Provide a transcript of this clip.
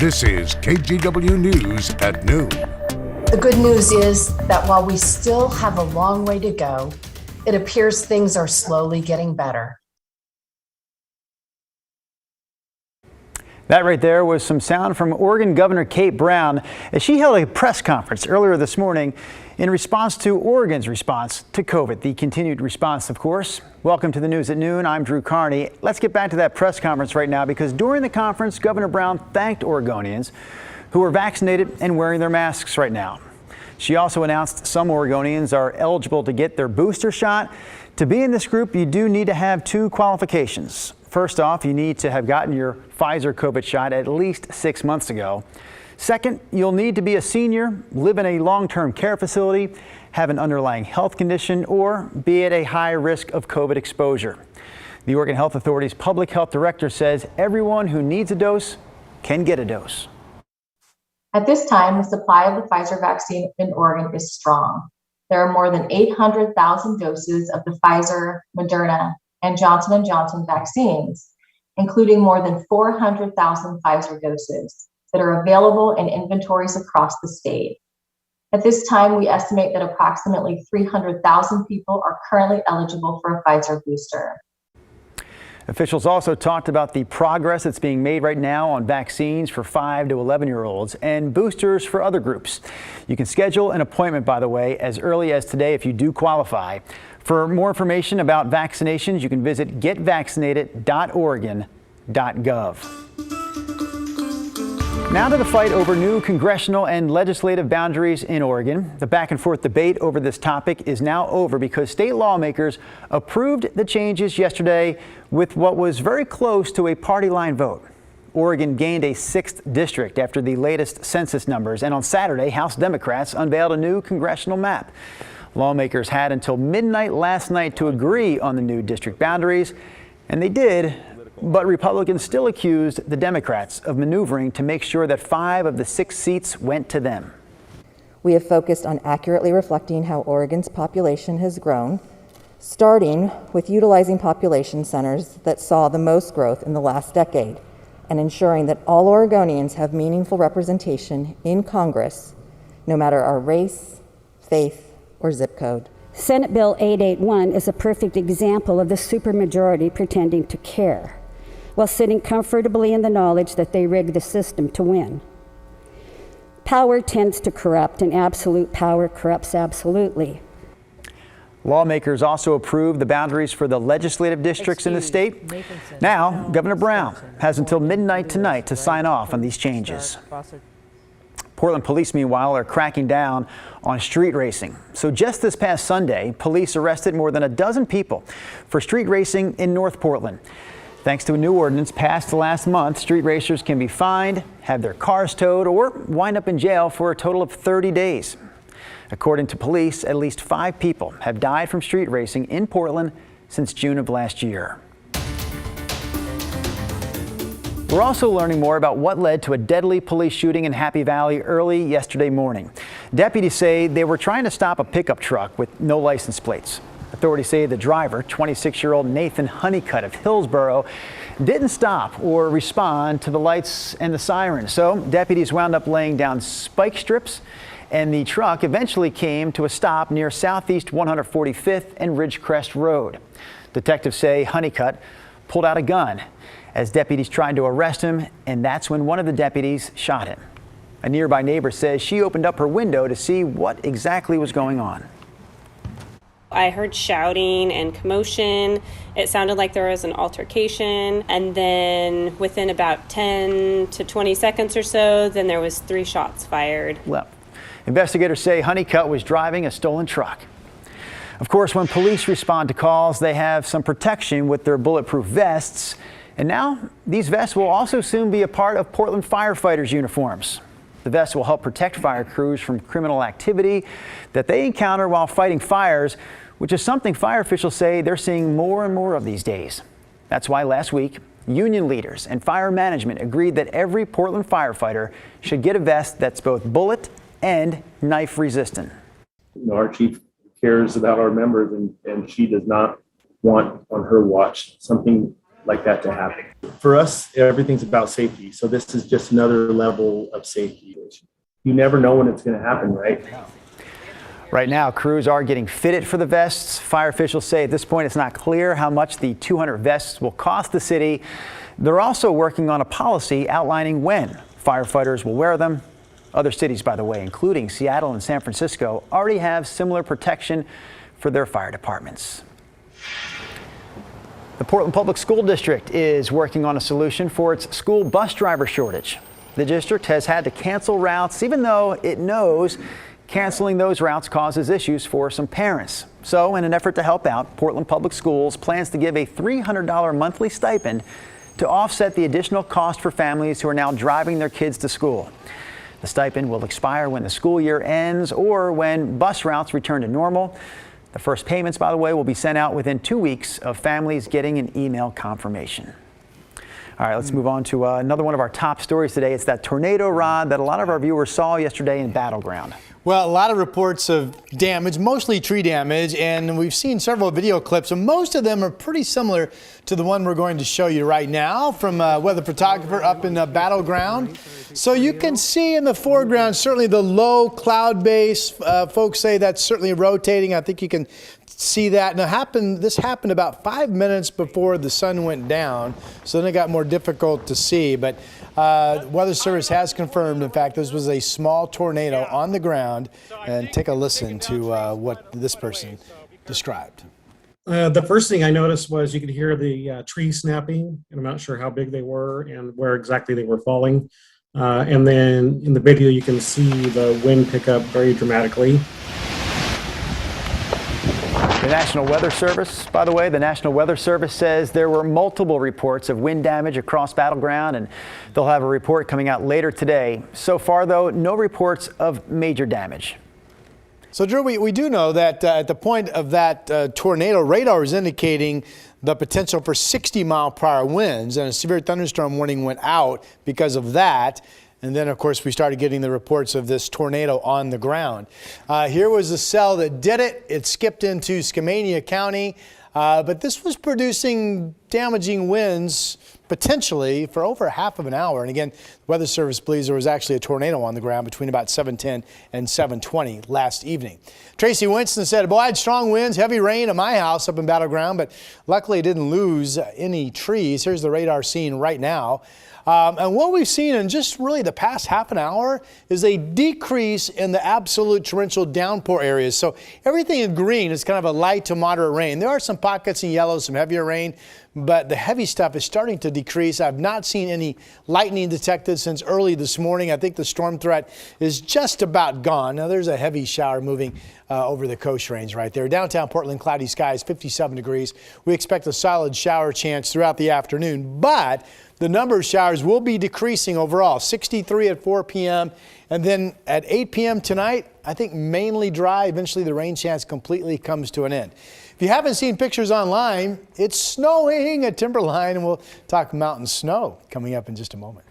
This is KGW News at noon. The good news is that while we still have a long way to go, it appears things are slowly getting better. That right there was some sound from Oregon Governor Kate Brown as she held a press conference earlier this morning in response to Oregon's response to COVID, the continued response, of course. Welcome to the News at Noon. I'm Drew Carney. Let's get back to that press conference right now because during the conference, Governor Brown thanked Oregonians who are vaccinated and wearing their masks right now. She also announced some Oregonians are eligible to get their booster shot. To be in this group, you do need to have two qualifications. First off, you need to have gotten your Pfizer COVID shot at least 6 months ago. Second, you'll need to be a senior, live in a long-term care facility, have an underlying health condition, or be at a high risk of COVID exposure. The Oregon Health Authority's public health director says everyone who needs a dose can get a dose. At this time, the supply of the Pfizer vaccine in Oregon is strong. There are more than 800,000 doses of the Pfizer, Moderna, and Johnson & Johnson vaccines, including more than 400,000 Pfizer doses that are available in inventories across the state. At this time, we estimate that approximately 300,000 people are currently eligible for a Pfizer booster. Officials also talked about the progress that's being made right now on vaccines for 5 to 11-year-olds and boosters for other groups. You can schedule an appointment, by the way, as early as today if you do qualify. For more information about vaccinations, you can visit getvaccinated.oregon.gov. Now to the fight over new congressional and legislative boundaries in Oregon. The back and forth debate over this topic is now over because state lawmakers approved the changes yesterday with what was very close to a party line vote. Oregon gained a 6th district after the latest census numbers, and on Saturday, House Democrats unveiled a new congressional map. Lawmakers had until midnight last night to agree on the new district boundaries, and they did. But Republicans still accused the Democrats of maneuvering to make sure that 5 of the 6 seats went to them. We have focused on accurately reflecting how Oregon's population has grown, starting with utilizing population centers that saw the most growth in the last decade, and ensuring that all Oregonians have meaningful representation in Congress, no matter our race, faith, or zip code. Senate Bill 881 is a perfect example of the supermajority pretending to care, while sitting comfortably in the knowledge that they rigged the system to win. Power tends to corrupt, and absolute power corrupts absolutely. Lawmakers also approved the boundaries for the legislative districts in the state. Now, Governor Brown has until midnight tonight to sign off on these changes. Portland police, meanwhile, are cracking down on street racing. So just this past Sunday, police arrested more than a dozen people for street racing in North Portland. Thanks to a new ordinance passed last month, street racers can be fined, have their cars towed, or wind up in jail for a total of 30 days. According to police, at least 5 people have died from street racing in Portland since June of last year. We're also learning more about what led to a deadly police shooting in Happy Valley early yesterday morning. Deputies say they were trying to stop a pickup truck with no license plates. Authorities say the driver, 26-year-old Nathan Honeycutt of Hillsborough, didn't stop or respond to the lights and the sirens. So deputies wound up laying down spike strips, and the truck eventually came to a stop near Southeast 145th and Ridgecrest Road. Detectives say Honeycutt pulled out a gun as deputies tried to arrest him, and that's when one of the deputies shot him. A nearby neighbor says she opened up her window to see what exactly was going on. I heard shouting and commotion. It sounded like there was an altercation. And then within about 10 to 20 seconds or so, then there was 3 shots fired. Well, investigators say Honeycutt was driving a stolen truck. Of course, when police respond to calls, they have some protection with their bulletproof vests. And now these vests will also soon be a part of Portland firefighters' uniforms. The vests will help protect fire crews from criminal activity that they encounter while fighting fires, which is something fire officials say they're seeing more and more of these days. That's why last week, union leaders and fire management agreed that every Portland firefighter should get a vest that's both bullet and knife resistant. Our chief cares about our members, and she does not want on her watch something like that to happen. For us, everything's about safety. So this is just another level of safety. You never know when it's going to happen, right? Right now, crews are getting fitted for the vests. Fire officials say at this point it's not clear how much the 200 vests will cost the city. They're also working on a policy outlining when firefighters will wear them. Other cities, by the way, including Seattle and San Francisco, already have similar protection for their fire departments. The Portland Public School District is working on a solution for its school bus driver shortage. The district has had to cancel routes even though it knows canceling those routes causes issues for some parents. So in an effort to help out, Portland Public Schools plans to give a $300 monthly stipend to offset the additional cost for families who are now driving their kids to school. The stipend will expire when the school year ends or when bus routes return to normal. The first payments, by the way, will be sent out within 2 weeks of families getting an email confirmation. All right, let's move on to another one of our top stories today. It's that tornado rod that a lot of our viewers saw yesterday in Battleground. Well, a lot of reports of damage, mostly tree damage, and we've seen several video clips, and most of them are pretty similar to the one we're going to show you right now from a weather photographer up in Battleground. So you can see in the foreground certainly the low cloud base. Folks say that's certainly rotating. I think you can see that. Now, this happened about 5 minutes before the sun went down, so then it got more difficult to see. But Weather Service has confirmed, in fact, this was a small tornado on the ground. And take a listen to what this person described. The first thing I noticed was you could hear the trees snapping, and I'm not sure how big they were and where exactly they were falling. And then in the video, you can see the wind pick up very dramatically. The National Weather Service, by the way, the National Weather Service says there were multiple reports of wind damage across Battleground, and they'll have a report coming out later today. So far, though, no reports of major damage. So, Drew, we do know that at the point of that tornado, radar is indicating the potential for 60-mile-per-hour winds, and a severe thunderstorm warning went out because of that. And then, of course, we started getting the reports of this tornado on the ground. Here was the cell that did it. It skipped into Skamania County, but this was producing damaging winds potentially for over half of an hour. And again, the Weather Service believes there was actually a tornado on the ground between about 7:10 and 7:20 last evening. Tracy Winston said, boy, I had strong winds, heavy rain at my house up in Battleground, but luckily didn't lose any trees. Here's the radar scene right now. And what we've seen in just really the past half an hour is a decrease in the absolute torrential downpour areas. So everything in green is kind of a light to moderate rain. There are some pockets in yellow, some heavier rain, but the heavy stuff is starting to decrease. I've not seen any lightning detected since early this morning. I think the storm threat is just about gone. Now there's a heavy shower moving over the coast range right there. Downtown Portland, cloudy skies, 57 degrees. We expect a solid shower chance throughout the afternoon, but the number of showers will be decreasing overall, 63 at 4 p.m. And then at 8 p.m. tonight, I think mainly dry. Eventually the rain chance completely comes to an end. If you haven't seen pictures online, it's snowing at Timberline, and we'll talk mountain snow coming up in just a moment.